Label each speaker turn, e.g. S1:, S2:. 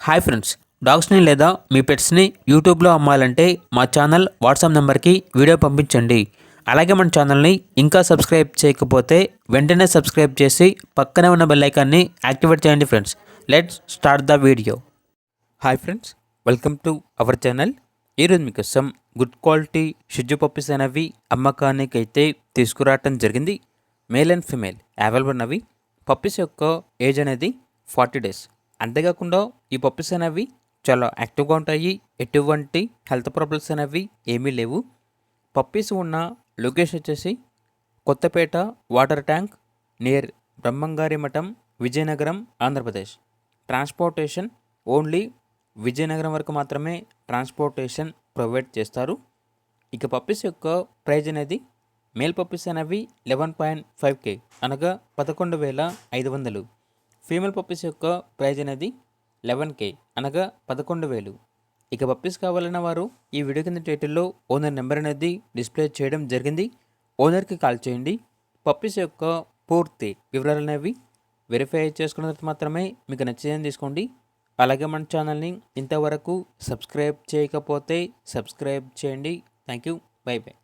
S1: Hi friends, డాగ్స్ని లేదా మీ పెట్స్ని యూట్యూబ్లో అమ్మాలంటే మా ఛానల్ వాట్సాప్ నెంబర్కి వీడియో పంపించండి. అలాగే మన ఛానల్ని ఇంకా సబ్స్క్రైబ్ చేయకపోతే వెంటనే సబ్స్క్రైబ్ చేసి పక్కనే ఉన్న బెల్ ఐకాన్ని యాక్టివేట్ చేయండి friends. Let's start the video. Hi friends, welcome to our channel. ఈరోజు మీకోసం గుడ్ క్వాలిటీ షిజ్జు పప్పీస్ అనేవి అమ్మకానికి అయితే తీసుకురావటం జరిగింది. మేల్ అండ్ ఫిమేల్ అవైలబుల్ ఉన్నవి. పప్పీస్ యొక్క ఏజ్ అనేది 40 days. అంతేకాకుండా ఈ పప్పీస్ అనేవి చాలా యాక్టివ్గా ఉంటాయి. ఎటువంటి హెల్త్ ప్రాబ్లమ్స్ అనేవి ఏమీ లేవు. పప్పీస్ ఉన్న లొకేషన్ వచ్చేసి కొత్తపేట వాటర్ ట్యాంక్ నియర్ బ్రహ్మంగారి మఠం, విజయనగరం, ఆంధ్రప్రదేశ్. ట్రాన్స్పోర్టేషన్ ఓన్లీ విజయనగరం వరకు మాత్రమే ట్రాన్స్పోర్టేషన్ ప్రొవైడ్ చేస్తారు. ఇక పప్పీస్ యొక్క ప్రైజ్ అనేది మేల్ పప్పీస్ అనేవి 11.5K అనగా 11,500. ఫీమేల్ పప్పీస్ యొక్క ప్రైజ్ అనేది 11K అనగా 11,000. ఇక పప్పీస్ కావాలన్న వారు ఈ వీడియో కింద టైటిల్లో ఓనర్ నెంబర్ అనేది డిస్ప్లే చేయడం జరిగింది. ఓనర్కి కాల్ చేయండి. పప్పీస్ యొక్క పూర్తి వివరాలు అనేవి వెరిఫై చేసుకున్న తర్వాత మాత్రమే మీకు నచ్చేదని తీసుకోండి. అలాగే మన ఛానల్ని ఇంతవరకు సబ్స్క్రైబ్ చేయకపోతే సబ్స్క్రైబ్ చేయండి. Thank you. By by.